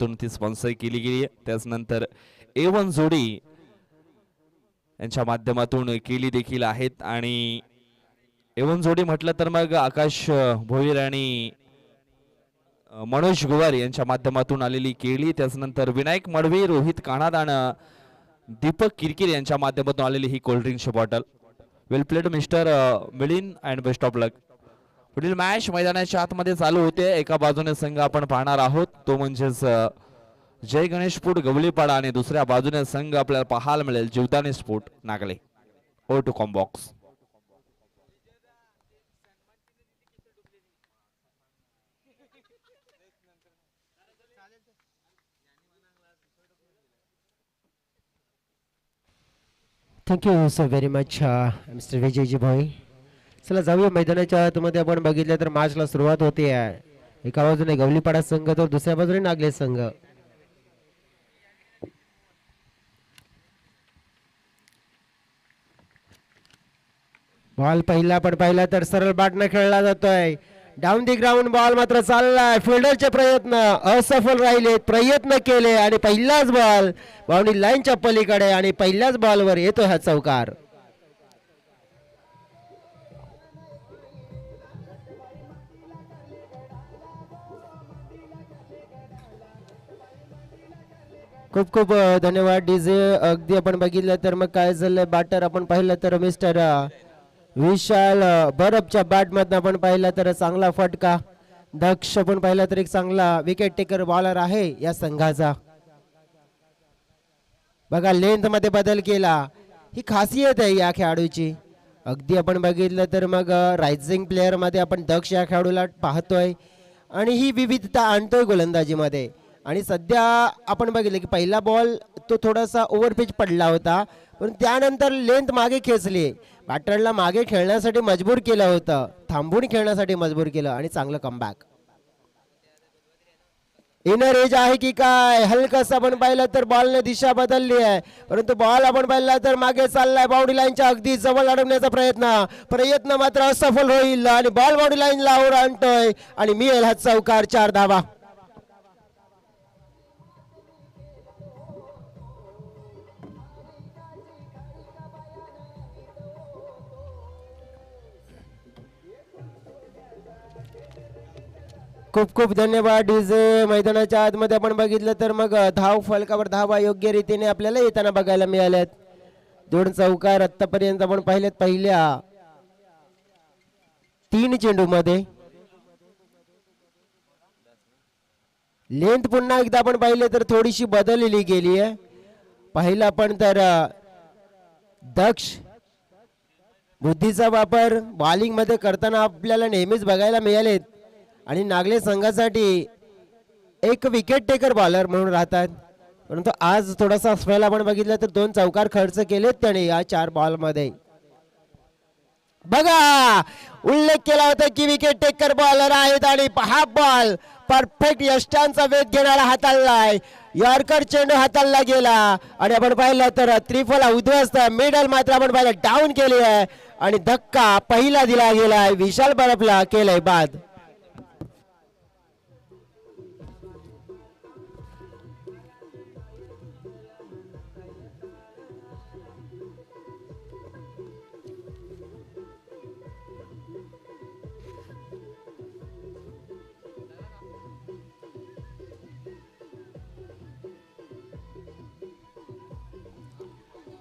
तून ती स्पॉन्सर केली गेली आहे. त्याचनंतर A1 जोडी यांच्या माध्यमातून केली देखील आहेत. आणि A1 जोडी म्हटलं तर मग आकाश भोईर आणि मनोज गुवार यांच्या माध्यमातून आलेली केली. त्याचनंतर विनायक मडवी, रोहित काणाद आणि दीपक किरकिर यांच्या माध्यमातून आलेली ही कोल्ड्रिंकची bottle. Well played mister Milind and best of luck. पुढील मॅच मैदानाच्या आतमध्ये चालू होते. एका बाजूने संघ आपण पाहणार आहोत तो म्हणजेच जय गणेश स्पोर्ट गवलीपाडा आणि दुसऱ्या बाजूने संघ आपल्याला पाहायला मिळेल जीवदानी स्पोर्ट नागले. ओ टू कॉम्बॉक्स. Thank you so very much mister Vijayji भाई. चला जाऊया मैदानाच्या आतमध्ये. आपण बघितलं तर मॅचला सुरुवात होते आहे. एका बाजूने गवलीपाडा संघ तर दुसऱ्या बाजूने नागले संघ. बॉल पहिला पण पाहिला तर सरळ बॅटने खेळला जातोय. डाऊन दी ग्राउंड बॉल मात्र चाललाय. फिल्डरचे प्रयत्न असफल राहिले. प्रयत्न केले आणि पहिलाच बॉल बाउंड्री लाईनच्या पलीकडे आणि पहिल्याच बॉलवर येतोय हा चौकार. खूप खूप धन्यवाद डीजे. अगदी आपण बघितलं तर मग काय झालं बॅटर आपण पाहिलं तर मिस्टर विशाल बरफच्या बॅट मधून आपण पाहिलं तर चांगला फटका. दक्ष पण पाहिलं तर एक चांगला विकेट टेकर बॉलर आहे या संघाचा. बघा लेंथ मध्ये बदल केला. ही खासियत आहे या खेळाडूची. अगदी आपण बघितलं तर मग रायझिंग प्लेअर मध्ये आपण दक्ष या खेळाडूला पाहतोय आणि ही विविधता आणतोय गोलंदाजीमध्ये. आणि सध्या आपण बघितलं की पहिला बॉल तो थोडासा ओव्हरपिच पडला होता पण त्यानंतर लेंथ मागे खेचली. बॅटरला मागे खेळण्यासाठी मजबूर केलं होतं. थांबून खेळण्यासाठी मजबूर केलं आणि चांगलं कमबॅक. इनर एज आहे की काय हलकस आपण पाहिलं तर बॉलने दिशा बदलली आहे परंतु बॉल आपण पाहिला तर मागे चाललाय. बाउंड्री लाईनच्या अगदी जवळ अडवण्याचा प्रयत्न मात्र असफल होईल आणि बॉल बाउंड्री लाईन लावून आणतोय आणि मिळेल हा चौकार. 4 धावा. खूप खूप धन्यवाद डीजे. मैदानाच्या आतमध्ये आपण बघितलं तर मग धाव फलकावर धावा योग्य रीतीने आपल्याला येताना बघायला मिळाल्यात. 2 चौकार आतापर्यंत आपण पाहिलेत पहिल्या 3 चेंडू मध्ये. लेंथ पुन्हा एकदा आपण पाहिले तर थोडीशी बदललेली गेली आहे. पहिला पण तर दक्ष बुद्धीचा वापर बॉलिंग मध्ये करताना आपल्याला नेहमीच बघायला मिळालेत आणि नागले संघासाठी एक विकेट टेकर बॉलर म्हणून राहतात परंतु आज थोडासा स्पेल आपण बघितलं तर 2 चौकार खर्च केलेत त्याने या 4 बॉल मध्ये. बघा उल्लेख केला होता की विकेट टेकर बॉलर आहेत आणि हा बॉल परफेक्ट यष्टांचा वेध घेणारा हाताळलाय. यॉर्कर चेंडू हाताळला गेला आणि आपण पाहिलं तर त्रिफला उद्ध्वस्त. मिडल मात्र आपण पाहिलं डाऊन केली आहे आणि धक्का पहिला दिला गेलाय. विशाल बरफला केलंय बाद.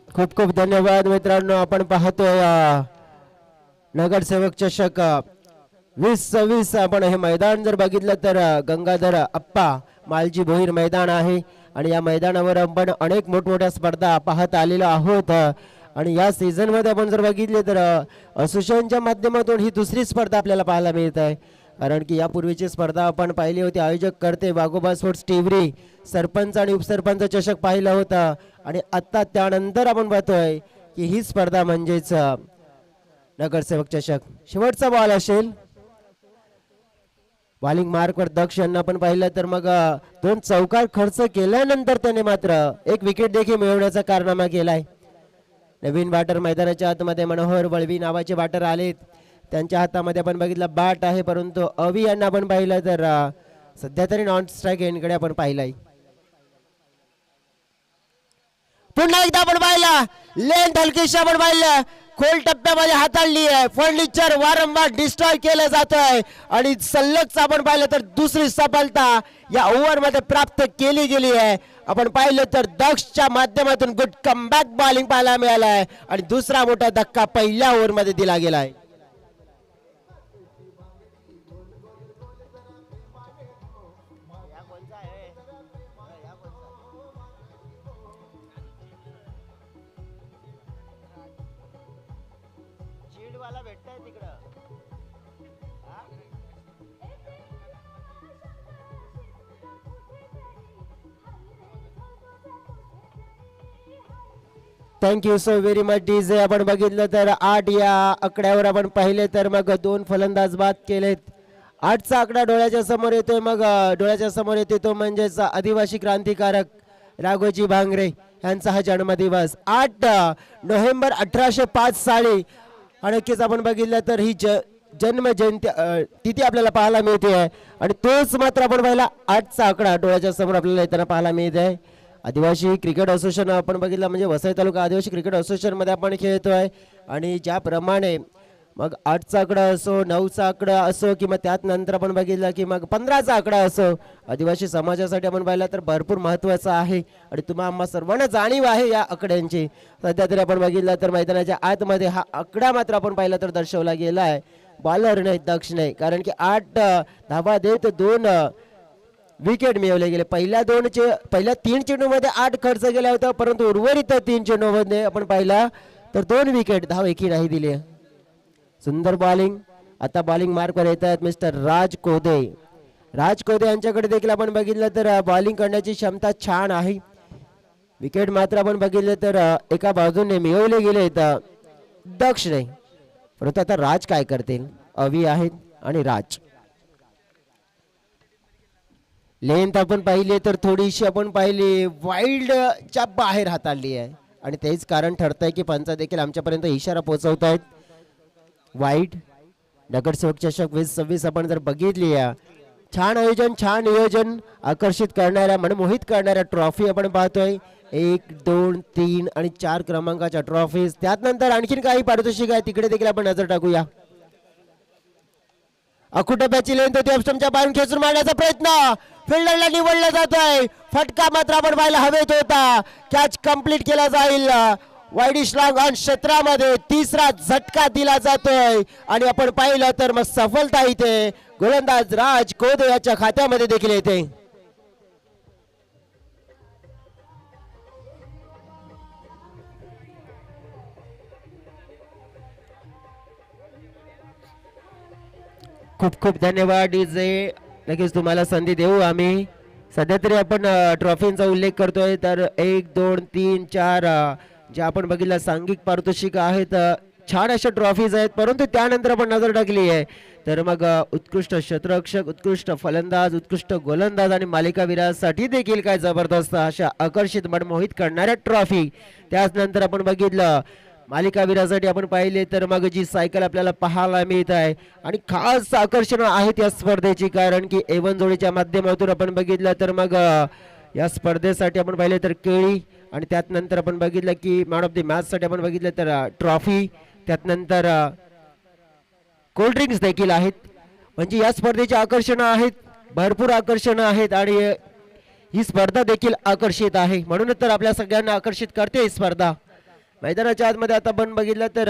खूप खूप धन्यवाद मित्रांनो. आपण पाहतोय नगरसेवक चषक 2026 आपण हे मैदान जर बघितलं तर गंगाधर अप्पा मालजी भोईर मैदान आहे आणि या मैदानावर आपण अनेक मोठमोठ्या स्पर्धा पाहत आलेलो आहोत. आणि या सीझन मध्ये आपण जर बघितले तर असोसिएशनच्या माध्यमातून ही दुसरी स्पर्धा आपल्याला पाहायला मिळत आहे. कारण की यापूर्वीची स्पर्धा आपण पाहिली होती. आयोजक करते वाघोबा स्पोर्ट्स टिवरी सरपंच आणि उपसरपंच चषक पाहिला होता आणि आता त्यानंतर आपण पाहतोय की ही स्पर्धा म्हणजेच नगरसेवक चषक. शेवटचा बॉल असेल. बॉलिंग मार्कवर दक्ष यांना आपण पाहिलं तर मग 2 चौकार खर्च केल्यानंतर त्याने मात्र एक विकेट देखील मिळवण्याचा कारनामा केलाय. नवीन बॅटर मैदानाच्या आतमध्ये मनोहर वळवी नावाचे बॅटर आलेत. त्यांच्या हातामध्ये आपण बघितलं बॅट आहे परंतु अवी यांना आपण पाहिलं तर सध्या तरी नॉन स्ट्राईक एंडकडे आपण पाहिलंय. पुन्हा एकदा आपण पाहिलं लेंथ हलकीशी आपण पाहिलं खोल टप्प्यामध्ये हाताळली आहे. फर्निचर वारंवार डिस्ट्रॉय केलं जात आहे आणि सलग आपण पाहिलं तर दुसरी सफलता या ओव्हर मध्ये प्राप्त केली गेली आहे. आपण पाहिलं तर दक्षच्या माध्यमातून गुड कमबॅक बॉलिंग पाहायला मिळालं आहे आणि दुसरा मोठा धक्का पहिल्या ओव्हर मध्ये दिला गेला आहे. Thank you so very much DJ. आपण बघितलं तर 8 या आकड्यावर आपण पाहिले तर मग 2 फलंदाज बाद केलेत. 8चा आकडा डोळ्याच्या समोर येतोय. मग डोळ्याच्या समोर येते तो म्हणजेच आदिवासी क्रांतिकारक राघोजी भांगरे यांचा हा जन्मदिवस 8 नोव्हेंबर 1805 साली. आणि नक्कीच आपण बघितलं तर ही जन्म जयंती तिथी आपल्याला पाहायला मिळते आहे आणि तोच मात्र आपण पाहिला 8चा आकडा डोळ्याच्या समोर आपल्याला येताना पाहायला मिळत आहे. आदिवासी क्रिकेट असोसिएशन आपण बघितलं म्हणजे वसई तालुका आदिवासी क्रिकेट असोसिएशन मध्ये आपण खेळतोय आणि ज्याप्रमाणे मग 8चा आकडा असो 9चा आकडा असो किंवा त्यात नंतर आपण बघितलं की मग 15चा आकडा असो आदिवासी समाजासाठी आपण पाहिलं तर भरपूर महत्त्वाचा आहे आणि तुम्हा आम्हा सर्वांना जाणीव आहे या आकड्यांची. सध्या तरी आपण बघितलं तर मैदानाच्या आतमध्ये हा आकडा मात्र आपण पाहिला तर दर्शवला गेला आहे. बॉलर नाही दक्ष नाही कारण की 8 धावा देत 2 विकेट मिळवले गेले. पहिल्या 3 चेंडूमध्ये 8 खर्च केला होता परंतु उर्वरित 3 चेंडूमध्ये आपण पाहिला तर 2 विकेट धाव एकही नाही दिली. सुंदर बॉलिंग. आता बॉलिंग मार्कवर येत आहेत मिस्टर राज कोदे. राज कोदे यांच्याकडे देखील आपण बघितलं तर बॉलिंग करण्याची क्षमता छान आहे. विकेट मात्र आपण बघितलं तर एका बाजूने मिळवले गेले दक्ष नाही परंतु आता राज काय करतील. अवी आहेत आणि राज. लेंथ आपण पाहिली तर थोडीशी आपण पाहिली वाईल्डच्या बाहेर हाताळली आहे आणि तेच कारण ठरतंय की पंच देखील आमच्यापर्यंत इशारा पोहोचवत आहेत. वाईट नगरसेवक चषक 2026 आपण जर बघितली छान आयोजन छान नियोजन आकर्षित करणाऱ्या मनमोहित करणाऱ्या ट्रॉफी आपण पाहतोय. 1 2 3 आणि 4 क्रमांकाच्या ट्रॉफीज त्यात नंतर आणखीन काही पारितोषिक आहे तिकडे देखील आपण नजर टाकूया. अकुटब्याची लेंथ होती ऑप्शनच्या बाहेरून खेचून मारण्याचा प्रयत्न फिल्डरला निवडला जातोय. फटका मात्र आपण पाहायला हवेत होता. कॅच कंप्लीट केला जाईल. वाईडिश लॉंग ऑन क्षेत्रामध्ये तिसरा झटका दिला जातोय आणि आपण पाहिलं तर मग सफलता इथे गोलंदाज राज कोदे याच्या खात्यामध्ये देखील येते. खूप खूप धन्यवाद डीजे. लगेच तुम्हाला संधी देऊ आम्ही. सध्या तरी आपण ट्रॉफींचा उल्लेख करतोय तर 1 2 3 4 जे आपण बघितलं सांघिक पारितोषिक आहेत छान अशा ट्रॉफीज आहेत परंतु त्यानंतर आपण नजर टाकली आहे तर मग उत्कृष्ट क्षेत्ररक्षक उत्कृष्ट फलंदाज उत्कृष्ट गोलंदाज आणि मालिकावीरासाठी देखील काय जबरदस्त अशा आकर्षित मनमोहित करणाऱ्या ट्रॉफी. त्याच नंतर आपण बघितलं मालिकावीरासाठी आपण पाहिले तर मग जी सायकल आपल्याला पाहायला मिळत आहे आणि खास आकर्षण आहेत या स्पर्धेची कारण की A1 जोडीच्या माध्यमातून आपण बघितलं तर मग या स्पर्धेसाठी आपण पाहिले तर केळी आणि त्यात नंतर आपण बघितलं की मॅन ऑफ द मॅच साठी आपण बघितलं तर ट्रॉफी त्यात नंतर कोल्ड ड्रिंक्स देखील आहेत. म्हणजे या स्पर्धेची आकर्षण आहेत भरपूर आकर्षण आहेत आणि ही स्पर्धा देखील आकर्षित आहे म्हणूनच तर आपल्या सगळ्यांना आकर्षित करते ही स्पर्धा. मैदानाच्या आतमध्ये आता आपण बघितलं तर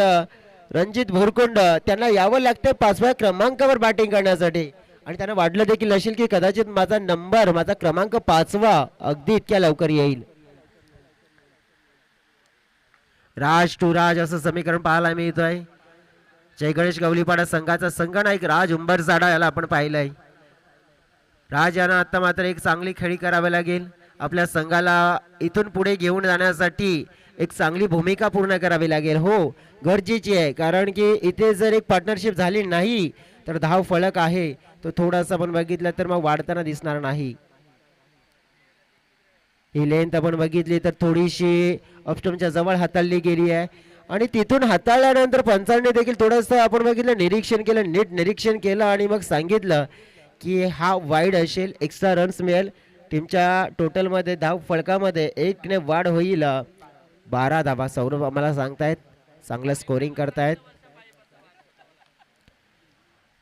रणजित भोरकुंड त्यांना यावं लागतंय 5व्या क्रमांकावर बॅटिंग करण्यासाठी आणि त्यांना वाटलं देखील नसेल की कदाचित माझा क्रमांक 5वा अगदी इतक्या लवकर येईल. राज टू राज असं समीकरण पाहायला मिळत आहे. जय गणेश गवलीपाडा संघाचा संघनायक राज उंबरसाडा याला आपण पाहिलंय. राज यांना आता मात्र एक चांगली खेळी करावी लागेल. आपल्या संघाला इथून पुढे घेऊन जाण्यासाठी एक चांगली भूमिका पूर्ण करावी लागेल. हो गरजेची आहे कारण की इथे जर एक पार्टनरशिप झाली नाही तर धाव फलक आहे तो थोडासा आपण बघितलं तर मग वाढताना दिसणार नाही. ही लेंथ आपण बघितली तर थोडीशी ऑफस्टम्पच्या जवळ हाताळली गेली आहे आणि तिथून हाताळल्यानंतर पंचांनी देखील थोडंसं आपण बघितलं निरीक्षण केलं नीट निरीक्षण केलं आणि मग सांगितलं की हा वाईड असेल एक्स्ट्रा रन्स मिळेल टीमच्या टोटलमध्ये धाव फलकामध्ये 1 ने वाढ होईल 12 धावा सौरभ आम्हाला सांगतायत. चांगलं स्कोरिंग करतायत.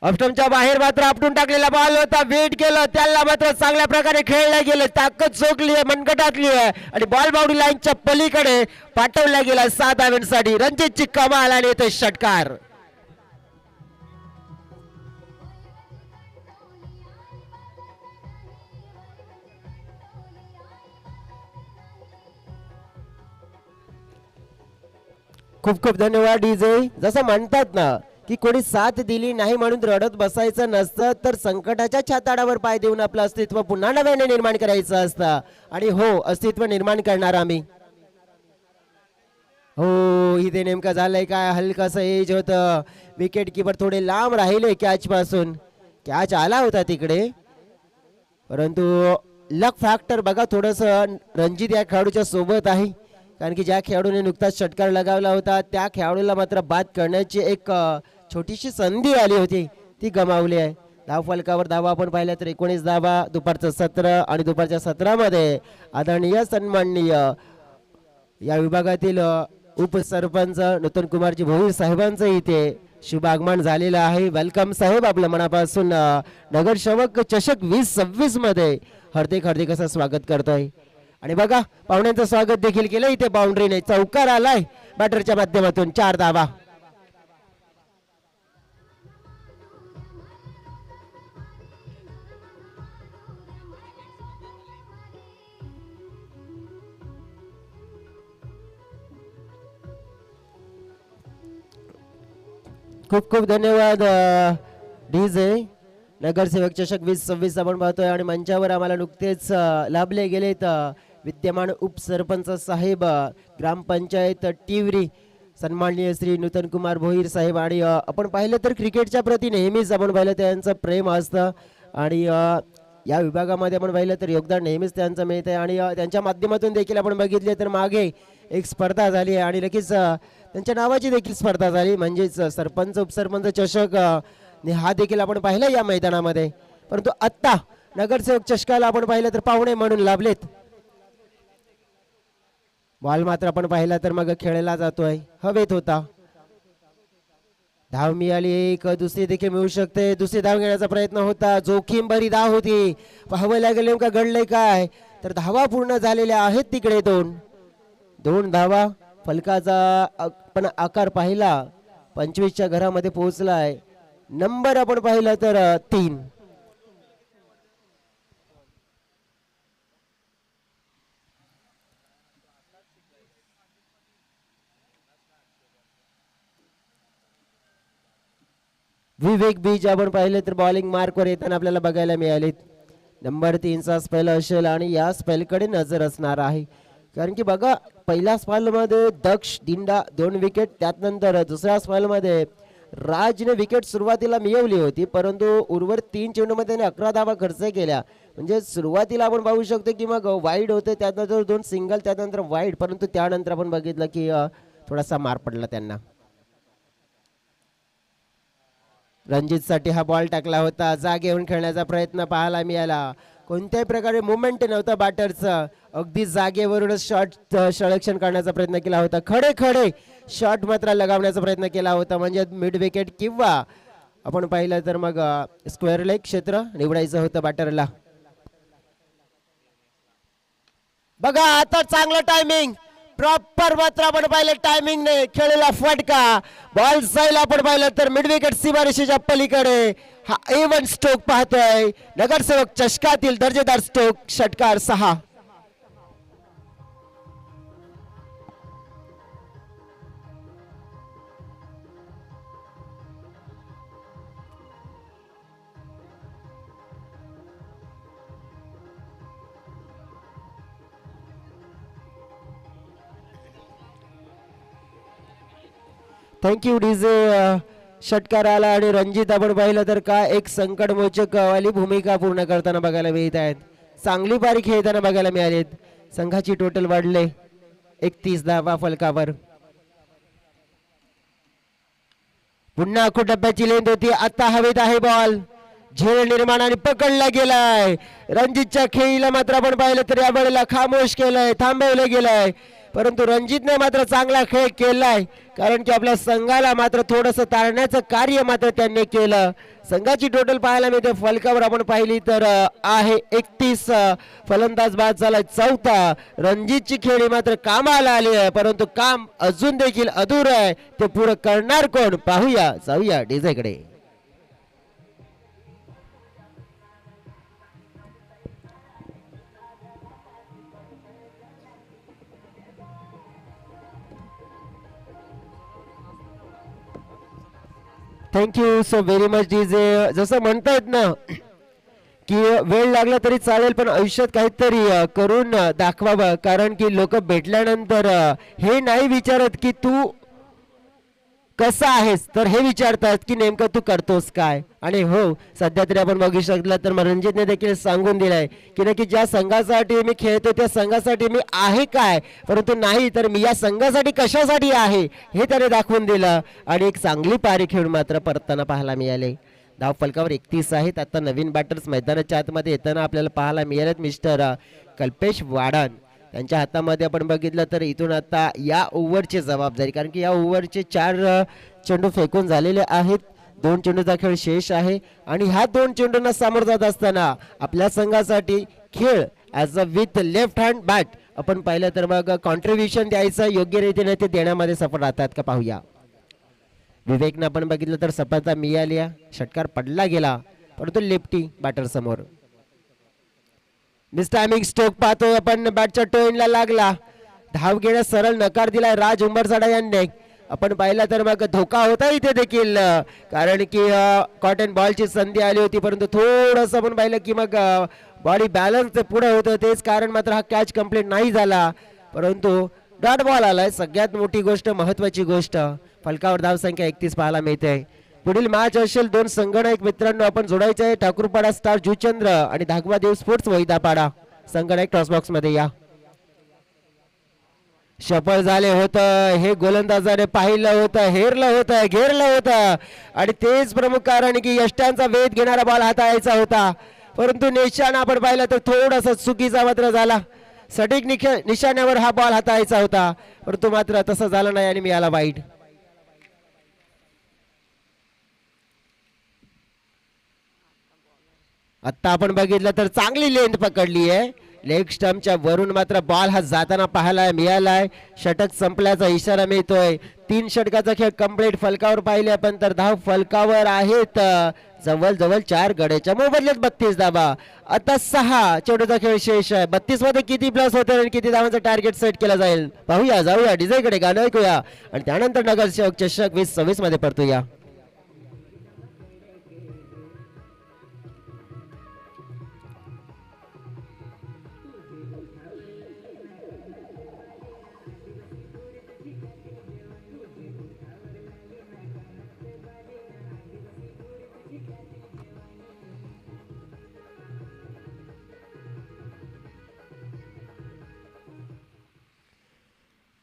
ऑफस्टंपच्या बाहेर मात्र आपटून टाकलेला बॉल होता. वेट केलं त्याला मात्र चांगल्या प्रकारे खेळलं गेलं. ताकद चोखली आहे मनगटातली आहे आणि बॉल बाउंड्री लाईनच्या पलीकडे पाठवला गेला 7 धावांसाठी. रणजितची कमाल आणि येतो षटकार. खूप खूप धन्यवाद डीजे. जसं म्हणतात ना की कोणी साथ दिली नाही म्हणून रडत बसायचं नसतं, तर संकटाच्या छाताडावर पाय देऊन आपलं अस्तित्व पुन्हा नव्याने निर्माण करायचं असतं. आणि हो, अस्तित्व निर्माण करणार आम्ही. हो, इथे नेमकं झालंय काय, हलकसं एज होतं. विकेट किपर थोडे लांब राहिले कॅच पासून. कॅच आला होता तिकडे, परंतु लक फॅक्टर बघा थोडंसं रणजित या खेळाडूच्या सोबत आहे. कारण की ज्या खेळाडूने नुकताच षटकार लगावला होता त्या खेळाडूला मात्र बाद करण्याची एक छोटीशी संधी आली होती, ती गमावली आहे. धावफलकावर धावा आपण पाहिल्या तर 19 धावा. दुपारचं सत्र आणि दुपारच्या सत्रामध्ये आदरणीय सन्माननीय या विभागातील उपसरपंच नूतन कुमारजी भोईर साहेबांचं इथे शुभ आगमन झालेलं आहे. वेलकम साहेब, आपलं मनापासून नगरसेवक चषक 2026 मध्ये हार्दिक हार्दिक असं स्वागत करतोय. आणि बघा पाहुण्यांचं स्वागत देखील केलं इथे बाउंड्रीने. चौकार आलाय बॅटरच्या माध्यमातून. 4 धावा. खूप खूप धन्यवाद डीजे. नगरसेवक चषक 2026 आपण पाहतोय आणि मंचावर आम्हाला नुकतेच लाभले गेलेत विद्यमान उपसरपंच साहेब, ग्रामपंचायत टिवरी सन्माननीय श्री नूतन कुमार भोईर साहेब. आणि आपण पाहिलं तर क्रिकेटच्या प्रती नेहमीच आपण पाहिलं त्यांचं प्रेम असतं आणि या विभागामध्ये आपण पाहिलं तर योगदान नेहमीच त्यांचं मिळतं. आणि त्यांच्या माध्यमातून देखील आपण बघितले तर मागे एक स्पर्धा झाली आहे आणि लगेच त्यांच्या नावाची देखील स्पर्धा झाली, म्हणजेच सरपंच उपसरपंच चषक. हा देखील आपण पाहिलं या मैदानामध्ये. परंतु आत्ता नगरसेवक चषकाला आपण पाहिलं तर पाहुणे म्हणून लाभलेत. बॉल मात्र आपण पाहिला तर मग खेळला जातोय, हवेत होता. धाव मिळाली एक, दुसरी देखील मिळू शकते. दुसरी धाव घेण्याचा प्रयत्न होता, जोखीम भरी धाव होती. पाहावं लागेल नेमका घडलंय काय. तर धावा पूर्ण झालेल्या आहेत तिकडे. 2 धावा. फलकाचा आपण आकार पाहिला 25च्या घरामध्ये पोहोचलाय. नंबर आपण पाहिला तर 3. विवेक बीज आपण पाहिले तर बॉलिंग मार्कवर येताना आपल्याला बघायला मिळाले. नंबर 3चा स्पेल असेल आणि या स्पेलकडे नजर असणार आहे. कारण की बघा पहिल्या स्पेलमध्ये दक्ष दिंडा 2 विकेट, त्यानंतर दुसऱ्या स्पेलमध्ये राजने विकेट सुरुवातीला मिळवली होती, परंतु उर्वरित 3 चेंडूमध्ये त्याने 11 धावा खर्च केल्या. म्हणजे सुरुवातीला आपण पाहू शकतो की मग वाईड होते, त्यानंतर 2 सिंगल, त्यानंतर वाईड, परंतु त्यानंतर आपण बघितलं की थोडासा मार पडला त्यांना. रणजित साठी हा बॉल टाकला होता. जागेवरून खेळण्याचा प्रयत्न पाहायला मिळाला. कोणत्याही प्रकारे मुवमेंट नव्हता बॅटरचा. अगदी जागेवरूनच शॉट सलेक्शन करण्याचा प्रयत्न केला होता. खडे खडे शॉट मात्र लगावण्याचा प्रयत्न केला होता, म्हणजे मिड विकेट किंवा आपण पाहिलं तर मग स्क्वेअर लेग क्षेत्र निवडायचं होतं बॅटरला. बघा आता चांगलं टायमिंग, प्रॉपर मात्र आपण पाहिलं टायमिंगने खेळलेला फटका. बॉल जाईल आपण पाहिलं तर मिड विकेट सीमारेषेच्या पलीकडे. हा A1 स्ट्रोक पाहतोय नगरसेवक चषकातील दर्जेदार स्ट्रोक. षटकार 6. Thank you DJ. षटकार आला आणि रणजित आपण पाहिलं तर काय एक संकटमोचक वाली भूमिका पूर्ण करताना बघायला मिळत आहेत. चांगली बारी खेळताना बघायला मिळालीत. संघाची टोटल वाढले 31 धावा फलकावर. पुन्हा आखो डब्याची लेंथ होती. आता हवेत आहे बॉल. झेल निर्माण आणि पकडला गेलाय. रणजितच्या खेळीला मात्र आपण पाहिलं तर या वेळेला खामोश केलंय, थांबवलं गेलंय. परंतु रणजितने मात्र चांगला खेळ केलाय, कारण की आपल्या संघाला मात्र थोडंसं तारण्याचं कार्य मात्र त्यांनी केलं. संघाची टोटल पाहायला मिळते फलकावर आपण पाहिली तर आहे 31. फलंदाज बाद झाला चौथा. रणजितची खेळी मात्र कामाला आली आहे, परंतु काम अजून देखील अधूर आहे. ते पुढे करणार कोण पाहूया, जाऊया डीजे कडे. Thank you so very much DJ. जसं म्हणतायत ना की वेळ लागला तरी चालेल, पण आयुष्यात काहीतरी करून दाखवावं. कारण की लोक भेटल्यानंतर हे नाही विचारत की तू कसा आहेस, तर हे विचारतात की नेमकं तू करतोस काय. आणि हो, सध्या तरी आपण बघू शकला तर रणजितने देखील सांगून दिलंय की नक्की ज्या संघासाठी मी खेळतो त्या संघासाठी मी आहे काय, परंतु नाही तर मी या संघासाठी कशासाठी आहे हे त्याने दाखवून दिलं. आणि एक चांगली पारी खेळून मात्र परतताना पाहायला मिळाले. धाव फलकावर 31 आहेत. आता नवीन बॅटर्स मैदानाच्या आतमध्ये येताना आपल्याला पाहायला मिळालेत मिस्टर कल्पेश वाडन. त्यांच्या हातामध्ये आपण बघितलं तर इथून आता या ओव्हरची जबाबदारी, कारण की या ओव्हरचे 4 चेंडू फेकून झालेले आहेत. 2 चेंडूचा खेळ शेष आहे आणि ह्या 2 चेंडूंना सामोरं जात असताना आपल्या संघासाठी खेळ as a with left hand bat आपण पाहिलं तर मग कॉन्ट्रीब्युशन द्यायचं योग्य रीतीने ते देण्यामध्ये सफल राहतात का पाहूया. विवेकनं आपण बघितलं तर सफलता मिळाली, षटकार पडला गेला, परंतु लेफ्टी बॅटर समोर. मिस टायमिंग स्ट्रोक पाहतोय आपण, बॅटच्या टोईनला लागला. धाव घेण्यास सरळ नकार दिलाय राज उंबरसाडा यांनी. आपण पाहिलं तर मग धोका होता इथे देखील, कारण की कॉटन बॉलची संधी आली होती, परंतु थोडंसं आपण पाहिलं की मग बॉडी बॅलन्स पुढे होतं, तेच कारण मात्र हा कॅच कंप्लीट नाही झाला. परंतु डॉट बॉल आलाय, सगळ्यात मोठी गोष्ट, महत्वाची गोष्ट. फलकावर धावसंख्या 31 पाहायला मिळते. पुढील मॅच असेल 2 संगणक मित्रांनो आपण जोडायचे आहे. ठाकूरपाडा स्टार जुचंद्र आणि धागवा देव स्पोर्ट्स वैदापाडा. संगणक टॉस बॉक्स मध्ये या. सफल झाले होतं हे गोलंदाजाने पाहिलं होतं, हेरलं होतं, घेरलं होतं आणि तेच प्रमुख कारण की यष्ट्यांचा वेध घेणारा बॉल हाताळायचा होता, परंतु निशाणा आपण पाहिलं तर थोडासा चुकीचा मात्र झाला. सटीक निशाण्यावर हा बॉल हाताळायचा होता, परंतु मात्र तसं झालं नाही आणि मिळाला वाईट. आता आपण बघितलं तर चांगली लेंथ पकडली आहे. लेग स्टंपच्या वरून मात्र बॉल हा जाताना पाहायला मिळालाय. षटक संपल्याचा इशारा मिळतोय. 3 षटकाचा खेळ कंप्लीट. फलकावर पाहिले आपण तर धाव फलकावर आहेत जवळ 4 गड्याच्या मोबदल्यात 32 धावा. आता 6 चेंडूचा खेळ शेष आहे. 32 मध्ये किती प्लस होते आणि किती धावांचा टार्गेट सेट केला जाईल पाहूया. जाऊया डीजे कडे, गाणं ऐकूया आणि त्यानंतर नगरसेवक चषक 2026 मध्ये परतूया.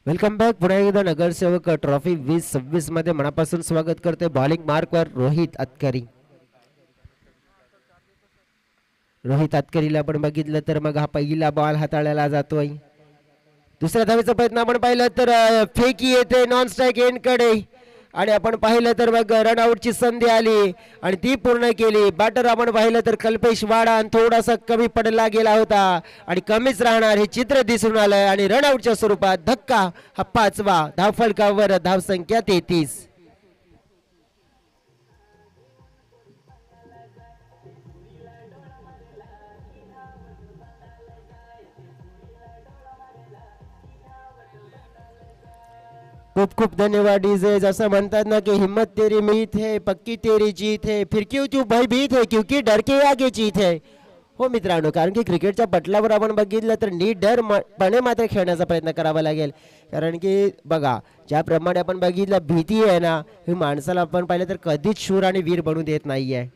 Welcome back. पुन्हा एकदा नगरसेवक ट्रॉफी 2026 मध्ये मनापासून स्वागत करते. बॉलिंग मार्कवर रोहित अतकरी. रोहित अतकरीला आपण बघितलं तर मग हा पहिला बॉल हाताळला जातोय. दुसऱ्या धावेचा प्रयत्न आपण पाहिलं तर फेकी येते नॉन स्ट्राईक एंड कडे आणि आपण पाहिलं तर मग रनआउटची संधी आली आणि ती पूर्ण केली. बॅटर आपण पाहिलं तर कल्पेश वाडान थोडासा कमी पडला गेला होता आणि कमीच राहणार हे चित्र दिसून आलंय आणि रनआउटच्या स्वरूपात धक्का हा 5वा. धावफलकावर धावसंख्या 33. खूप खूप धन्यवाद डीजे. जसं म्हणतात ना की हिम्मत तेरी मीत है, पक्की तेरी जीत है, फिर क्यों तू भयभीत है, क्योंकि डर के आगे जीत है. हो मित्रांनो, कारण की क्रिकेटच्या पटलावर आपण बघितलं तर निडरपणे मात्र खेळण्याचा प्रयत्न करावा लागेल. कारण की बघा ज्याप्रमाणे आपण बघितलं भीती आहे ना, ही माणसाला आपण पाहिलं तर कधीच शूर आणि वीर बनू देत नाहीये.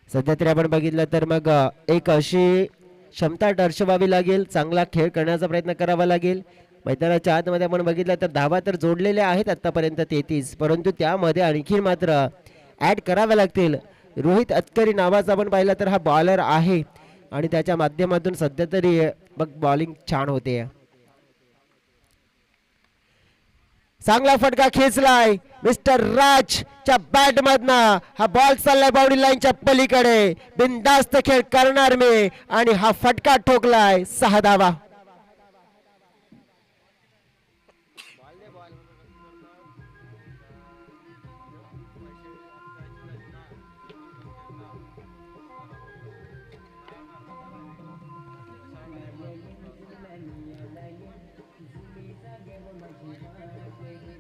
सध्या तरी आपण बघितलं तर मग एक अशी क्षमता दर्शवावी लागेल, चांगला खेळ करण्याचा प्रयत्न करावा लागेल. मैदानाच्या आतमध्ये आपण बघितलं तर धावा तर जोडलेल्या आहेत आतापर्यंत 33, परंतु त्यामध्ये आणखी मात्र ऍड कराव्या लागतील. रोहित अतकरी नावाचा आपण पाहिला तर हा बॉलर आहे आणि त्याच्या माध्यमातून सध्या तरी बघ बॉलिंग छान होते. चांगला फटका खेचलाय मिस्टर राजच्या बॅट मधनं. हा बॉल चाललाय बाउंड्री लाईनच्या पलीकडे. बिनधास्त खेळ करणार मी आणि हा फटका ठोकलाय. 6 धावा.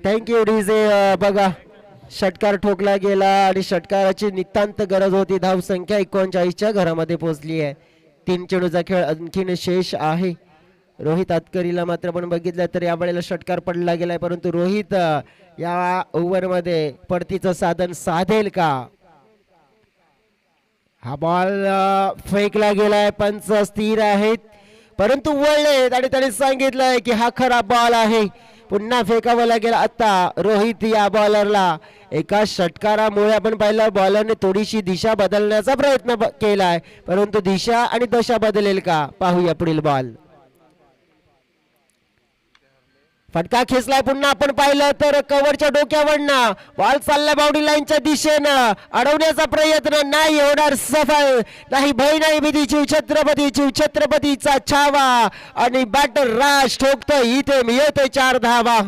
Thank you DJ. बघा षटकार ठोकला गेला आणि षटकाराची नितांत गरज होती. धाव संख्या 39च्या घरामध्ये पोहोचली आहे. 3 चेंडूचा खेळ आणखीन शेष आहे. रोहित आतकरीला मात्र आपण बघितलं तर यावेळेला षटकार पडला गेलाय, परंतु रोहित या ओव्हरमध्ये पडतीचं साधन साधेल का? हा बॉल फेकला गेलाय. पंच स्थिर आहेत परंतु वळलेत आणि त्यांनी सांगितलंय की हा खरा बॉल आहे. पुन्हा फेकावं लागेल आता रोहित या बॉलरला. एका षटकारामुळे आपण पाहिलं बॉलरने थोडीशी दिशा बदलण्याचा प्रयत्न केलाय, परंतु दिशा आणि दशा बदलेल का पाहूया पुढील बॉल. फटका खेचलाय पुन्हा आपण पाहिलं तर कव्हरच्या डोक्यावरनं बॉल चालला बाउंड्री लाईनच्या दिशेनं. अडवण्याचा प्रयत्न नाही होणार सफल. नाही भय नाही भीती. छत्रपतीचा छावा आणि बॅटर राज ठोकतोय. इथे मिळतोय 4 धावा.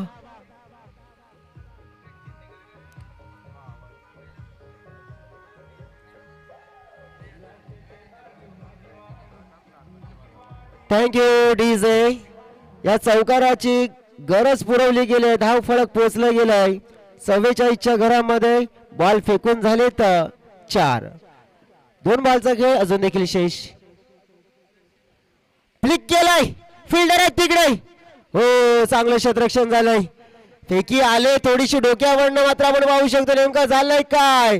Thank you DJ. या चौकाराची गरज पुरवली गेली. धाव फलक पोहोचलं गेलंय. 44च्या घरामध्ये बॉल फेकून झाले तर 4. 2 बॉलचा खेळ अजून देखील शेष. फ्लिक केलाय. फिल्डर आहे तिकडे. हो चांगलं क्षेत्ररक्षण झालंय. फेकी आले थोडीशी डोक्यावरनं मात्र आपण पाहू शकतो नेमकं झालंय काय.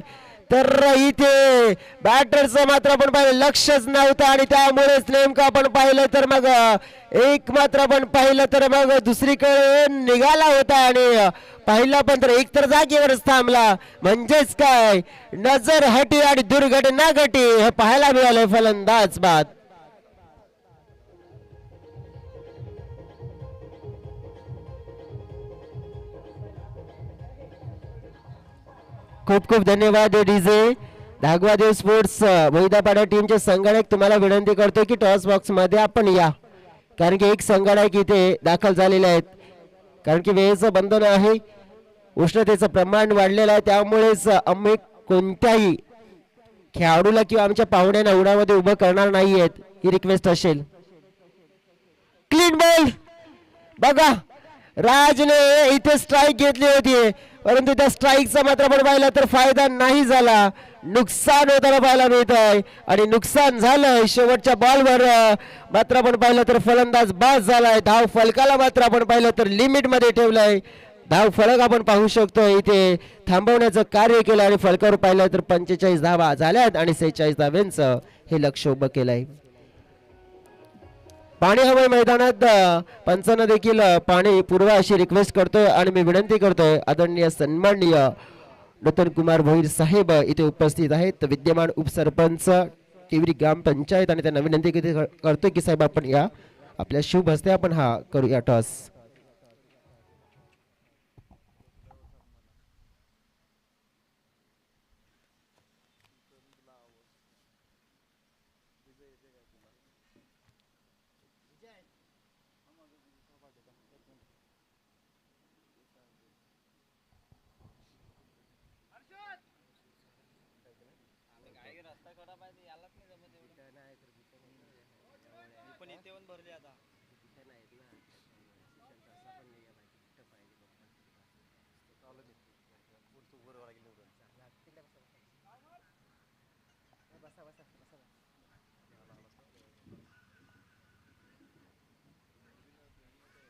तर इथे बॅटरचं मात्र आपण पाहिलं लक्षच नव्हतं आणि त्यामुळेच नेमकं आपण पाहिलं तर मग एक मात्र आपण पाहिलं तर मग दुसरीकडे निघाला होता आणि पाहिला पण तर एक तर जागेवरच थांबला. म्हणजेच काय नजर हटी आणि दुर्घटना घटी हे पाहायला मिळालंय फलंदाज बाद. खूप खूप धन्यवाद डीजे. धागवादेव स्पोर्ट्स वैदापाडा टीमचे संगणक तुम्हाला विनंती करतो की टॉस बॉक्स मध्ये आपण या, कारण की एक संगणक इथे दाखल झालेले आहेत. कारण की वेळेचं बंधन आहे, उष्णतेचं प्रमाण वाढलेलं आहे, त्यामुळेच आम्ही कोणत्याही खेळाडूला किंवा आमच्या पाहुण्यांना उडामध्ये उभं करणार नाहीयेत ही रिक्वेस्ट असेल. Clean ball. बघा राजने इथे स्ट्राईक घेतली होती परंतु त्या स्ट्राईकचा मात्र आपण पाहिला तर फायदा नाही झाला. नुकसान होताना पाहायला मिळत आहे आणि नुकसान झालंय. शेवटच्या बॉलवर मात्र आपण पाहिलं तर फलंदाज बाद झालाय. धाव फलकाला मात्र आपण पाहिलं तर लिमिट मध्ये ठेवलंय. धाव फलक आपण पाहू शकतो इथे थांबवण्याचं कार्य केलं आणि फलकावर पाहिलं तर 45 धावा झाल्यात आणि 46 धाव्यांचं हे लक्ष उभं केलंय. पाणी हवंय मैदानात. पंचांना देखील पाणी पुरवा अशी रिक्वेस्ट करतोय आणि मी विनंती करतोय आदरणीय सन्माननीय नूतन कुमार भोईर साहेब इथे उपस्थित आहेत, विद्यमान उपसरपंच केवरी ग्रामपंचायत, आणि त्यांना विनंती करतोय की साहेब आपण या, आपल्या शुभ हस्ते आपण हा करूया टॉस.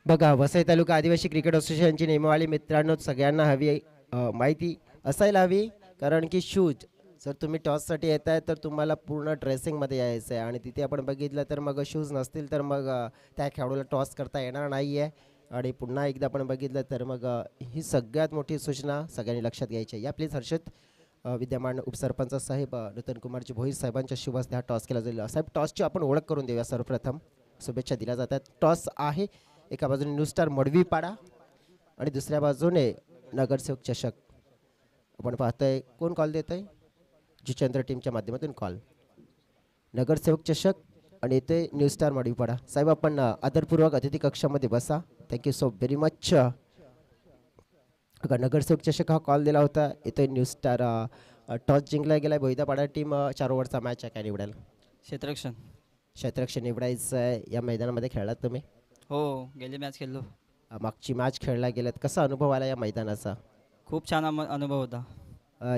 बघा वसई तालुका आदिवासी क्रिकेट असोसिएशनची नियमावली मित्रांनो सगळ्यांना हवी माहिती असायला हवी, कारण की शूज जर तुम्ही टॉससाठी येत आहे तर तुम्हाला पूर्ण ड्रेसिंगमध्ये यायचं आहे आणि तिथे आपण बघितलं तर मग शूज नसतील तर मग त्या खेळाडूला टॉस करता येणार नाही आहे. आणि पुन्हा एकदा आपण बघितलं तर मग ही सगळ्यात मोठी सूचना सगळ्यांनी लक्षात घ्यायची आहे. या प्लीज हर्षद विद्यमान उपसरपंच साहेब नूतन कुमारजी भोईर साहेबांच्या शुभ हस्ते हा टॉस केला जाईल. साहेब टॉसची आपण ओळख करून देऊया. सर्वप्रथम शुभेच्छा दिल्या जातात. टॉस आहे एका बाजूने न्यू स्टार मडवीपाडा आणि दुसऱ्या बाजूने नगरसेवक चषक आपण पाहतोय कोण कॉल देत आहे जिचंद्र टीमच्या माध्यमातून कॉल नगरसेवक चषक आणि इथे न्यू स्टार माडीपाडा. साहेब आपण आदरपूर्वक अतिथी कक्षामध्ये बसा. Thank you so very much. नगरसेवक चषक हा कॉल दिला होता. इथे न्यू स्टार टॉस जिंकला गेला. भोईदापाडा टीम 4 ओव्हरचा मॅच आहे. काय निवडाल? क्षेत्ररक्षण. क्षेत्ररक्षण निवडायचं आहे. या मैदानामध्ये खेळलात तुम्ही? हो, गेली मॅच खेळलो. मागची मॅच खेळला गेल्यात. कसा अनुभव आला या मैदानाचा? खूप छान अनुभव होता.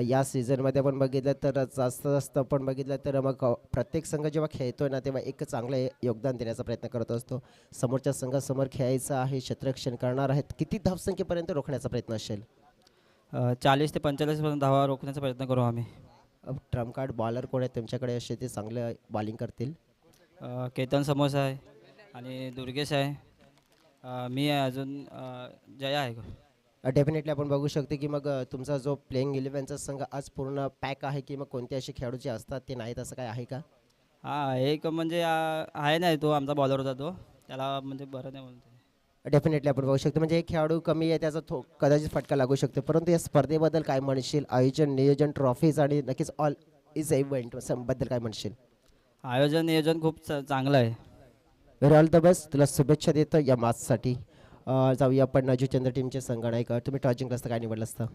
या सीझनमध्ये आपण बघितलं तर जास्त आपण बघितलं तर मग प्रत्येक संघ जेव्हा खेळतोय ना तेव्हा एक चांगलं योगदान देण्याचा प्रयत्न करत असतो. समोरच्या संघासमोर खेळायचं आहे, क्षेत्ररक्षण करणार आहेत. किती धावसंख्येपर्यंत रोखण्याचा प्रयत्न असेल? 40 ते 45 पर्यंत धावा रोखण्याचा प्रयत्न करू आम्ही. ट्रम्प कार्ड बॉलर कोण आहे तुमच्याकडे असे ते चांगले बॉलिंग करतील? केतन समोसा आहे आणि दुर्गेश आहे. मी आहे, अजून जया आहे. डेफिनेटली आपण बघू शकतो की मग तुमचा जो प्लेइंग 11चा संघ आज पूर्ण पॅक आहे की मग कोणते असे खेळाडू जे असतात ते नाहीत असं काय आहे का? हां, एक म्हणजे आहे नाही, तो आमचा बॉलर होता, तो त्याला म्हणजे बरं नाही म्हणतो. डेफिनेटली आपण बघू शकतो म्हणजे एक खेळाडू कमी आहे त्याचा कदाचित फटका लागू शकतो. परंतु या स्पर्धेबद्दल काय म्हणशील? आयोजन, नियोजन, ट्रॉफीज आणि नक्कीच ऑल इज इव्हेंट बद्दल काय म्हणशील? आयोजन नियोजन खूप चांगलं आहे. Very all the best. तुला शुभेच्छा देतो या मॅचसाठी. जाऊया आपण नजूचंद्र टीमचे संगणक. तुम्ही टॉस जिंकलं असतं काय निवडलं असतं?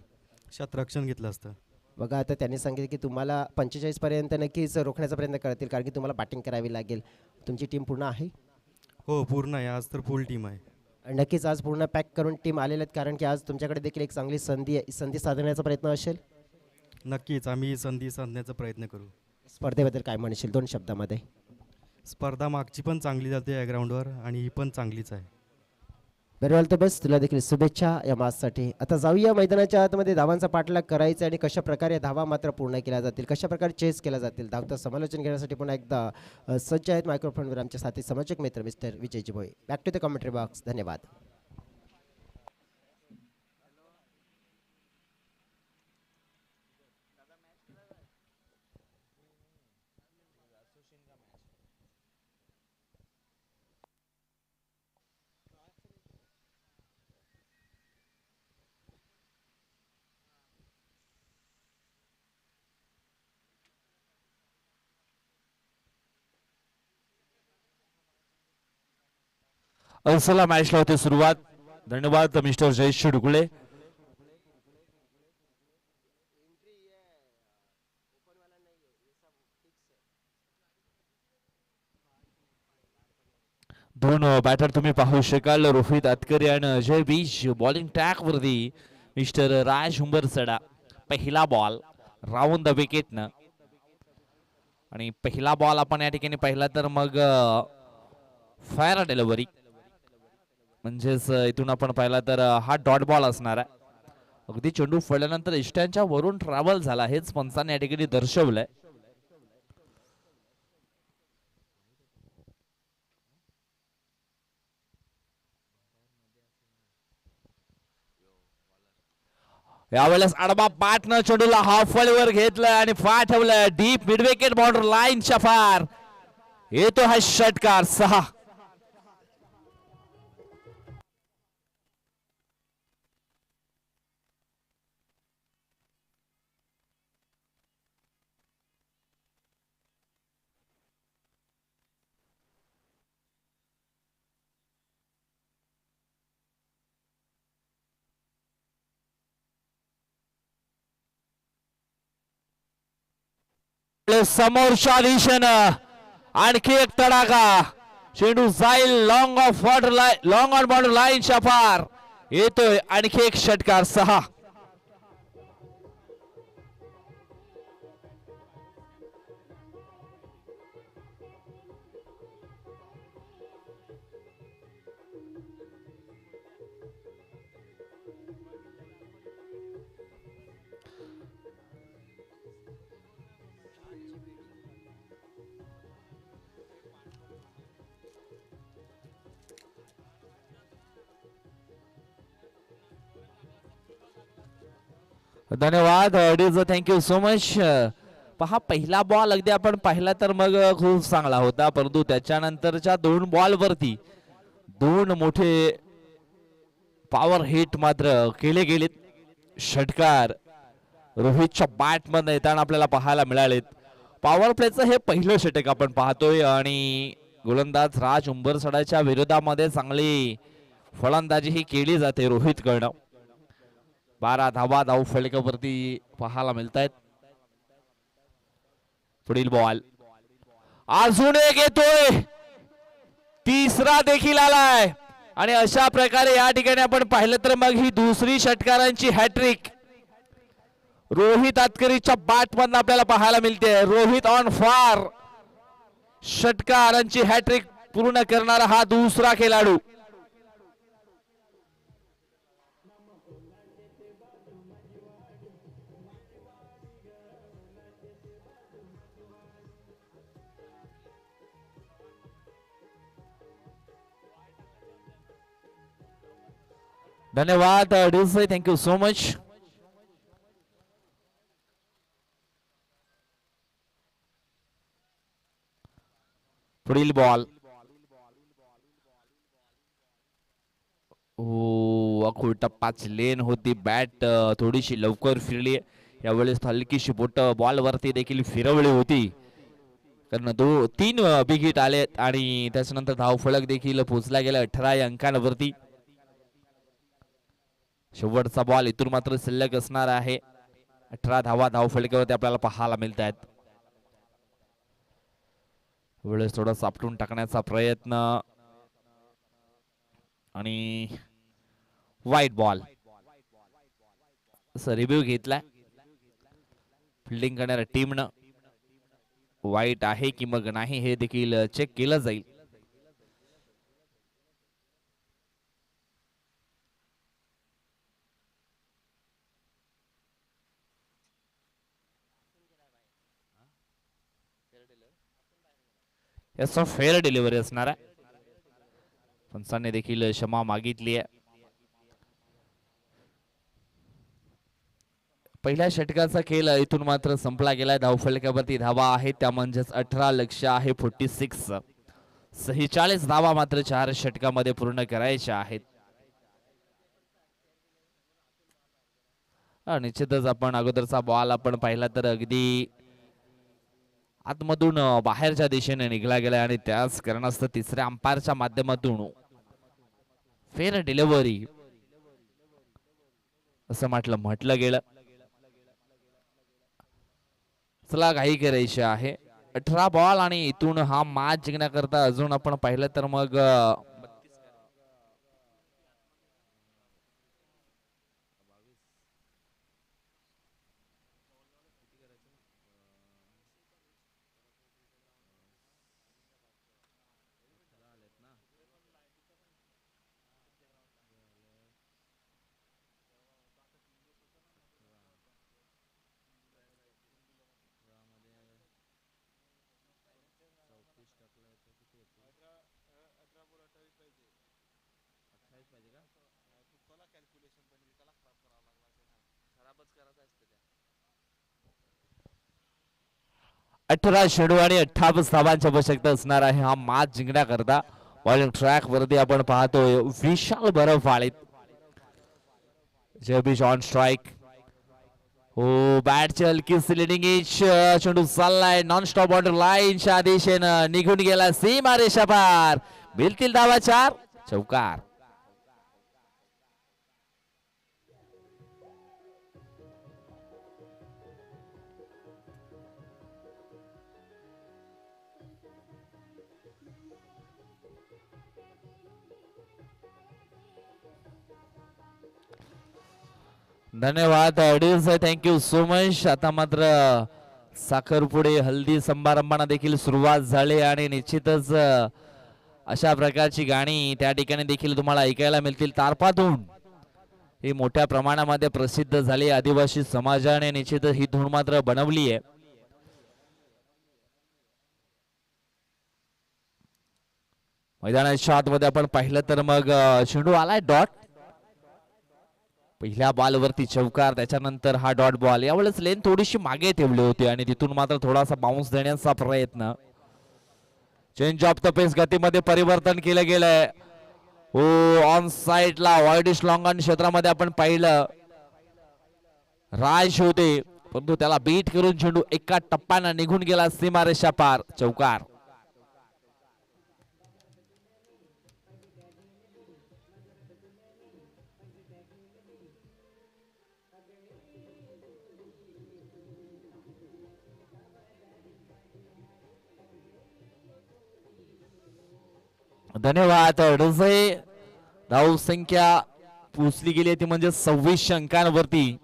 क्षेत्ररक्षण घेतलं असतं. बघा आता त्यांनी सांगितलं की तुम्हाला 45 पर्यंत नक्कीच रोखण्याचा प्रयत्न करतील कारण की तुम्हाला बॅटिंग करावी लागेल. तुमची टीम पूर्ण आहे? हो, पूर्ण आहे. आज तर फुल टीम आहे. नक्कीच आज पूर्ण पॅक करून टीम आलेले आहेत कारण की आज तुमच्याकडे देखील एक चांगली संधी साधण्याचा प्रयत्न असेल. नक्कीच आम्ही संधी साधण्याचा प्रयत्न करू. स्पर्धेबद्दल काय म्हणशील 2 शब्दामध्ये? स्पर्धा मागची पण चांगली जाते या ग्राउंडवर आणि ही पण चांगलीच आहे. Very all the best. तुला देखील शुभेच्छा या मॅचसाठी. आता जाऊया मैदानाच्या आतमध्ये. धावांचा पाठलाग करायचा आणि कशा प्रकारे धावा मात्र पूर्ण केल्या जातील, कशा प्रकारे चेस केल्या जातील, धावतं समालोचन घेण्यासाठी पुन्हा एकदा सज्ज आहेत मायक्रोफोनवर आमच्या साथी समालोचक मित्र mister Vijayji Bhoi. Back to the commentary box. धन्यवाद. चला मॅचला होते सुरुवात. धन्यवाद मिस्टर जयेश ढुकळे. दोन बॅटर तुम्ही पाहू शकाल, रोहित अतकरी आणि अजय बीज बॉलिंग ट्रॅक वरती. मिस्टर राज हुंबरसडा. पहिला बॉल राऊंड द विकेटनं आणि पहिला बॉल आपण या ठिकाणी पाहिला तर मग फायर डिलिव्हरी म्हणजेच इथून आपण पाहिला तर हा डॉट बॉल असणार आहे. अगदी चेंडू फळल्यानंतर इष्ट्यांच्या वरून ट्रॅव्हल झाला हेच पंचाने या ठिकाणी दर्शवलंय. यावेळेस आडबा पाटनं चेंडूला हाफ वर घेतलं आणि फा ठेवलं. डीप मिड विकेट बाउंड्री लाईनच्या फार येतो हा षटकार. 6. समोरच्या दिशेनं आणखी एक तडाखा. चेंडू जाईल long of water line, long on border लाईनच्या पार. येतोय आणखी एक षटकार. 6. धन्यवाद डीज, थँक्यू सो मच. पहा पहिला बॉल अगदी आपण पाहिला तर मग खूप चांगला होता, परंतु त्याच्यानंतरच्या 2 बॉल वरती 2 मोठे पॉवर हिट मात्र केले गेलेत. षटकार रोहितच्या बॅट मध्ये येताना आपल्याला पाहायला मिळालेत. पॉवर प्लेचं हे पहिलं षटक आपण पाहतोय आणि गोलंदाज राज उंबरसडाच्या विरोधामध्ये चांगली फलंदाजी ही केली जाते रोहित कडनं. 12 धावा धाव फलकावरती पाहायला मिळत आहेत. पुढील बॉल अजून एक येतोय, तिसरा देखील आलाय आणि अशा प्रकारे या ठिकाणी आपण पाहिलं तर मग ही दुसरी षटकारांची हॅट्रिक रोहित आतकरीच्या बॅट मधून आपल्याला पाहायला मिळते. रोहित ऑन फार, षटकारांची हॅट्रिक पूर्ण करणारा हा दुसरा खेळाडू. धन्यवाद डिल्से, थँक्यू सो मच. पुढील बॉल अखोल टप्पाच लेन होती. बॅट थोडीशी लवकर फिरली. यावेळेस हलकीशी बोट बॉल वरती देखील फिरवली होती, कारण 3 बिग हिट आले आणि त्याच्यानंतर धाव फलक देखील पोहोचला गेला 18 या अंकांवरती. शेवटचा बॉल इथून मात्र शिल्लक असणार आहे. 18 धावा धाव फलकावरती आपल्याला पाहायला मिळत आहेत. वेळेस थोडा सापटून टाकण्याचा प्रयत्न आणि वाईट बॉल. रिव्ह्यू घेतलाय फिल्डिंग करणाऱ्या टीमनं. वाईट आहे की मग नाही हे देखील चेक केलं जाईल. याचा फेअर डिलिव्हरी असणार आहे. पंचांनी देखील क्षमा मागितली आहे. पहिल्या षटकाचा खेळ इथून मात्र संपला गेलाय. धावफलकावरती धावा आहेत त्या म्हणजेच 18, लक्ष आहे 46. 46 धावा मात्र 4 षटकामध्ये पूर्ण करायच्या आहेत. निश्चितच आपण अगोदरचा बॉल आपण पाहिला तर अगदी आतमधून बाहेरच्या दिशेने निघाला गेला आणि त्याच कारणास्तव तिसऱ्या अंपायरच्या माध्यमातून फेअर डिलिव्हरी असं म्हटलं गेलं. चला घाई करायची आहे. 18 बॉल आणि इथून हा मॅच जिंकण्याकरता अजून आपण पाहिलं तर मग अठरा चेंडू आणि 28 धावांची आवश्यकता असणार आहे हा मॅच जिंकण्याकरता. बॉलिंग ट्रॅक वरती आपण पाहतोय विशाल बर्फ आलेत. जेबीज ऑन स्ट्राइक. हो बॅटची हलकी स्लिडिंग एज. चेंडू चाललाय नॉन स्टॉप बॉर्डर लाईनच्या दिशेनं निघून गेला सीमा रेषा पार. मिळतील धावा 4. चौकार. धन्यवाद थँक्यू सो मच. आता मात्र साखरपुडे हल्दी समारंभांना देखील सुरुवात झाली आणि निश्चितच अशा प्रकारची गाणी त्या ठिकाणी देखील तुम्हाला ऐकायला मिळतील. तारपातून ही मोठ्या प्रमाणामध्ये प्रसिद्ध झाली. आदिवासी समाजाने निश्चितच ही धून मात्र बनवली आहे. मैदानाच्या आतमध्ये आपण पाहिलं तर मग चेंडू आलाय डॉट. पहिल्या बॉलवरती चौकार, त्याच्यानंतर हा डॉट बॉल. यावेळेस लेन थोडीशी मागे ठेवली होती आणि तिथून मात्र थोडासा बाउन्स देण्याचा प्रयत्न. चेंज ऑफ द पेस गतीमध्ये परिवर्तन केलं गेलंय. हो, ऑन साइडला वाईडिश लॉंगन क्षेत्रामध्ये आपण पाहिलं राज होते, परंतु त्याला बीट करून चेंडू एका टप्प्यानं निघून गेला सीमारेषा पार. चौकार. धन्यवाद. धाव संख्या पोचली गेली ती म्हणजे 26 अंकांवरती.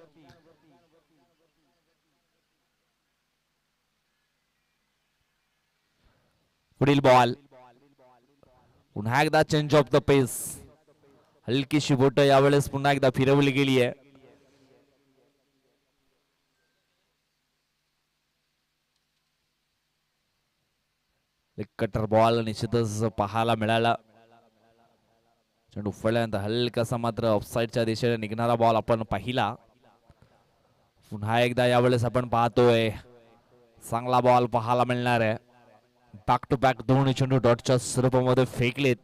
पुढील बॉल पुन्हा एकदा चेंज ऑफ द पेस. हलकीशी बोट यावेळेस पुन्हा एकदा फिरवली गेली आहे. एक कटर बॉल निश्चितच पाहायला मिळाला. चेंडू फळल्यानंतर हलकासा मात्र ऑफसाईडच्या दिशेने निघणारा बॉल आपण पाहिला. पुन्हा एकदा यावेळेस आपण पाहतोय चांगला बॉल पाहायला मिळणार आहे. बॅक टू बॅक दोन चेंडू डॉटच्या स्वरूपामध्ये फेकलेत.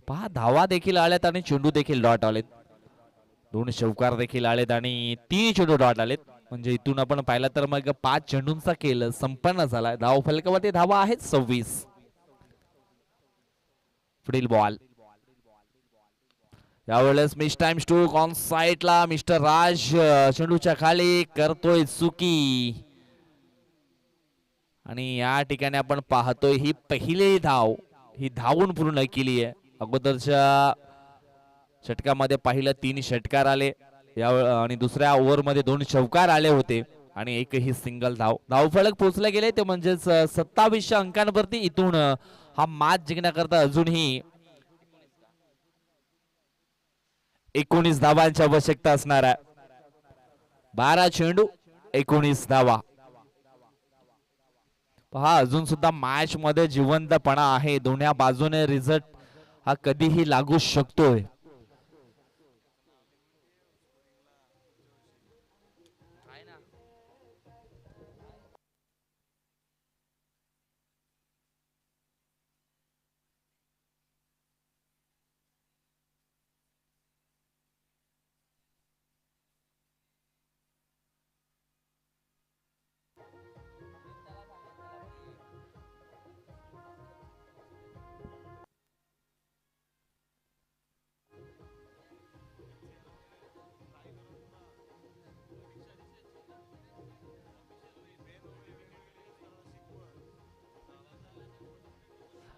पहा धावा देखील आल्यात आणि चेंडू देखील डॉट आलेत. दोन चौकार देखील आलेत आणि 3 चेंडू डॉट आलेत. म्हणजे इथून आपण पाहिलं तर मग 5 चेंडूंचा खेळ संपन्न झाला. धाव फलकावरती धावा आहेत 26. पुढील बॉल यावेळेस मिस टाइम स्ट्रोक ऑन साइडला. मिस्टर राज चेंडूच्या खाली करतोय चुकी आणि या ठिकाणी आपण पाहतोय ही पहिली धाव ही धावून पूर्ण केली आहे. अगोदरच्या षटकामध्ये पाहिलं 3 षटकार आले आणि दुसऱ्या ओव्हरमध्ये 2 चौकार आले होते आणि एकही सिंगल धाव. धावफलक पोहोचले गेले ते म्हणजेच 27 अंकांवरती. इथून हा मॅच जिंकण्याकरता अजूनही 19 धावांची आवश्यकता असणार आहे. 12 चेंडू 19 धावा. पहा अजून सुद्धा मॅच मध्ये जिवंतपणा आहे. दोन्ही बाजूने रिझल्ट हा कधीही लागू शकतोय.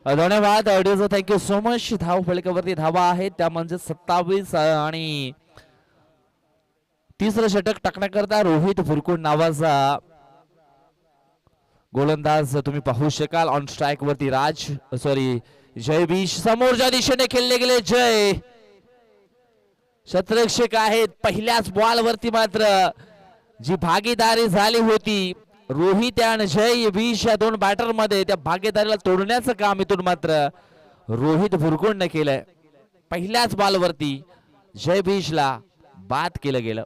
धन्यवाद. Thank you so much. धाव फलकावरती धावा आहेत त्या म्हणजे 27 आणि तिसरं षटक टाकण्याकरता रोहित फुरकुड नावाचा गोलंदाज तुम्ही पाहू शकाल. ऑन स्ट्राइक वरती राज जय बीश समोरच्या दिशेने खेळले गेले. जय शतरक्षक आहेत. पहिल्याच बॉल वरती मात्र जी भागीदारी झाली होती रोहित आणि जय बीश या दोन बॅटर मध्ये त्या भागीदारीला तोडण्याचं काम इथून मात्र रोहित फुरकुंडने केलंय. पहिल्याच बॉल वरती जय बीशला बाद केलं गेलं.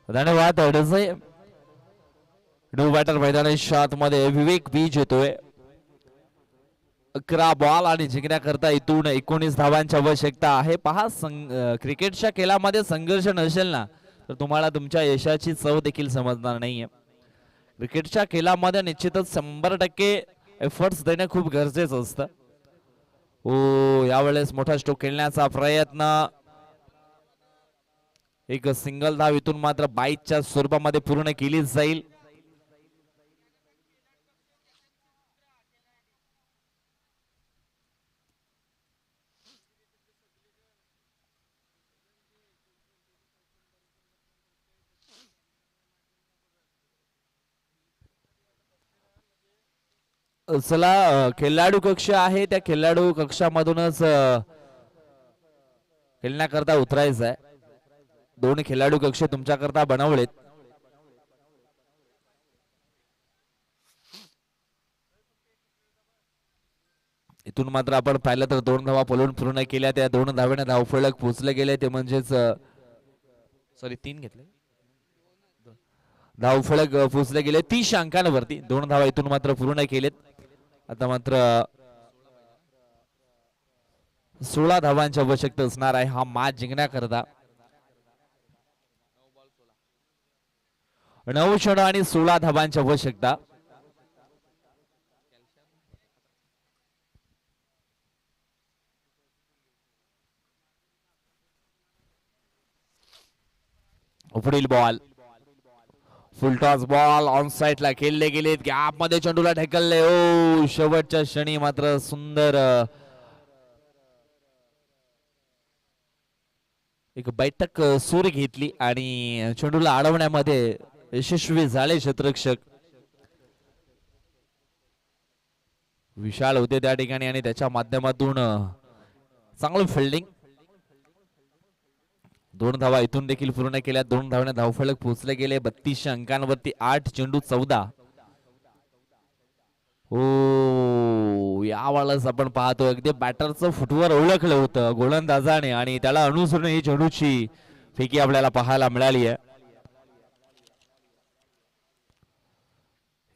धन्यवाद. न्यू बॅटर मैदानाच्या आतमध्ये विवेक बीज येतोय. 11 बॉल आणि जिंकण्याकरता इथून 19 धावांची आवश्यकता आहे. पहा क्रिकेटच्या खेळामध्ये संघर्ष नसेल ना तर तुम्हाला तुमच्या यशाची चव देखील समजणार नाहीये. क्रिकेटच्या खेळामध्ये निश्चितच 100% एफर्ट्स देणं खूप गरजेचं असतं. यावेळेस मोठा स्ट्रोक खेळण्याचा प्रयत्न. एक सिंगल धाव इथून मात्र 22च्या स्वरूपामध्ये पूर्ण केली जाईल. चला खेळाडू कक्ष आहे त्या खेळाडू कक्षामधूनच खेळण्याकरता उतरायचं आहे. 2 खेळाडू कक्ष तुमच्याकरता बनवलेत. इथून मात्र आपण पाहिलं तर 2 धावा पळून पूर्ण केल्या. त्या 2 धावेने धावफलक पोहोचले गेले ते म्हणजेच सॉरी 3 घेतले धावफलक पोहोचले गेले 30 अंकांवरती. 2 धावा इथून मात्र पूर्ण केलेत. आता मात्र 16 धावांची आवश्यकता असणार आहे हा मॅच जिंकण्याकरता. 9 चेंडू आणि 16 धावांची आवश्यकता. पुढील ball full toss ball on side ला खेळले गेलेत. गॅप मध्ये चेंडूला ढकलले. ओ शेवटच्या क्षणी मात्र सुंदर एक बैठक सूर घेतली आणि चेंडूला अडवण्यामध्ये यशस्वी झाले क्षेत्ररक्षक. विशाल होते त्या ठिकाणी आणि त्याच्या माध्यमातून चांगलं फिल्डिंग. 2 धावा इथून देखील पूर्ण केल्या. 2 धावाने धावफलक पोहोचले गेले 32 अंकांवरती. 8 चेंडू 14. हो यावेळेस आपण पाहतो अगदी बॅटरचं फुटवर ओळखलं होतं गोलंदाजाने आणि त्याला अनुसरून ही चेंडूची फेकी आपल्याला पाहायला मिळाली आहे.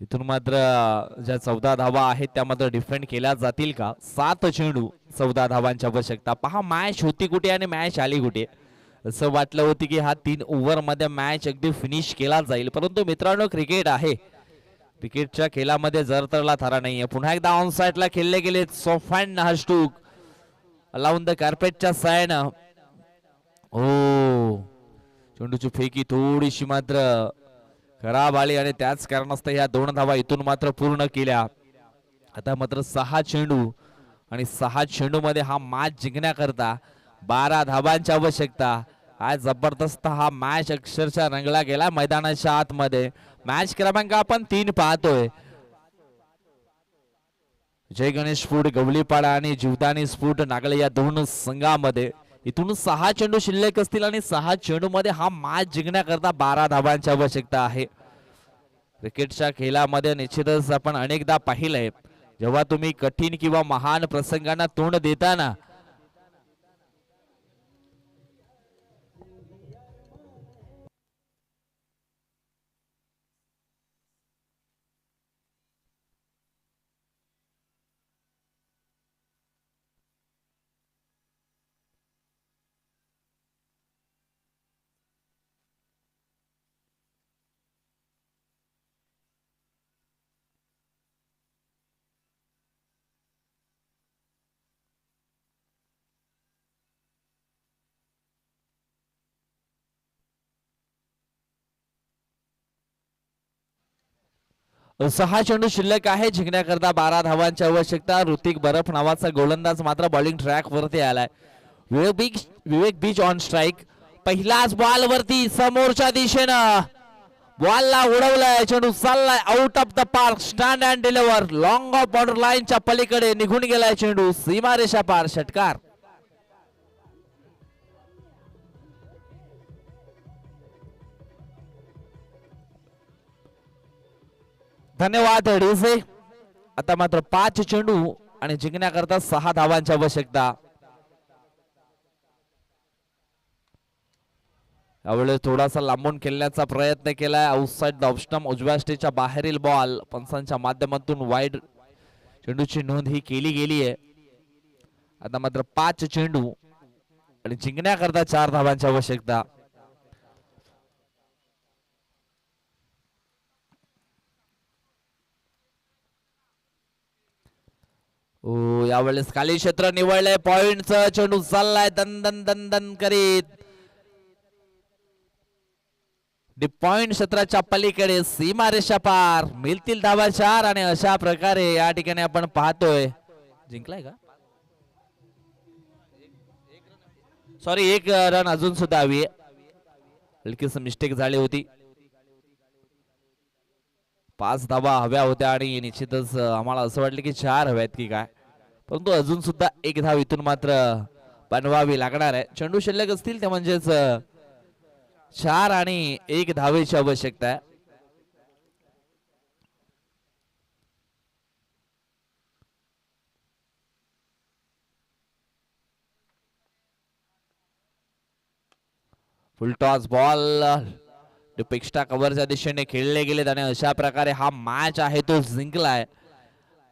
इथून मात्र ज्या 14 धावा आहेत त्या मात्र डिफेंड केल्या जातील का. 7 चेंडू 14 धावांची आवश्यकता. पहा मॅच होती कुठे आणि मॅच आली कुठे. असं वाटलं होतं की हा 3 ओव्हर मध्ये मॅच अगदी फिनिश केला जाईल परंतु मित्रांनो क्रिकेट आहे. क्रिकेटच्या खेळामध्ये जर तरला थारा नाहीये. पुन्हा एकदा ऑन साइड ला खेळले गेले. सोफान हस्टूक अलाउन द कार्पेटच्या साइड. हो चेंडूची फेकी थोडीशी मात्र खराब आली आणि त्याच कारणास्तव ह्या 2 धावा इथून मात्र पूर्ण केल्या. आता मात्र 6 चेंडू आणि 6 चेंडू मध्ये हा मॅच जिंकण्याकरता 12 धावांची आवश्यकता. आज जबरदस्त हा मॅच अक्षरशः रंगला गेला मैदानाच्या आतमध्ये. मॅच क्रमांक आपण 3 पाहतोय. जय गणेश फूड गवलीपाडा आणि जीवदानी स्फूट नागले या 2 संघामध्ये इथून 6 चेंडू शिल्लक असतील आणि 6 चेंडू मध्ये हा मॅच जिंकण्याकरता 12 धावांची आवश्यकता आहे. क्रिकेटच्या खेळामध्ये निश्चितच आपण अनेकदा पाहिलंय जेव्हा तुम्ही कठीण किंवा महान प्रसंगांना तोंड देताना सहा चेंडू शिल्लक आहे. जिंकण्याकरता 12 धावांची आवश्यकता. ऋतिक बरफ नावाचा गोलंदाज मात्र बॉलिंग ट्रॅक वरती आलाय. विवेक बीच ऑन स्ट्राइक. पहिलाच बॉल वरती समोरच्या दिशेनं बॉलला उडवलाय. चेंडू चाललाय out of the park. Stand and deliver long of border लाईनच्या पलीकडे निघून गेलाय चेंडू. सीमारेषा पार. षटकार. धन्यवाद डीजे. आता मात्र 5 चेंडू आणि जिंकण्याकरता 6 धावांची आवश्यकता. यावेळेस थोडासा लांबून खेळण्याचा प्रयत्न केलाय. आउटसाइड द ऑफ स्टंप उजव्या स्टेजच्या बाहेरील बॉल. पंचांच्या माध्यमातून वाईड चेंडूची नोंद ही केली गेली आहे. आता मात्र 5 चेंडू आणि जिंकण्याकरता 4 धावांची आवश्यकता. ओ यावेळेस खाली क्षेत्र निवडलंय. पॉइंटचा चेंडू चाललाय दन दन दन दन करीत. पॉइंट क्षेत्राच्या पलीकडे सीमारेषा पार. मिळतील धावा 4 आणि अशा प्रकारे या ठिकाणी आपण पाहतोय जिंकलाय का सॉरी 1 रन अजून सुद्धा हवी. हलकीच मिस्टेक झाली होती. 5 धावा हव्या होत्या आणि निश्चितच आम्हाला असं वाटलं की 4 हव्यात की काय, परंतु अजून सुद्धा 1 धाव इथून मात्र बनवावी लागणार आहे. चेंडू शिल्लक असतील ते म्हणजेच 4 आणि 1 धावेची आवश्यकता आहे. फुल टॉस बॉल एक्स्ट्रा कव्हरच्या दिशेने खेळले गेलेत आणि अशा प्रकारे हा मॅच आहे तो जिंकलाय.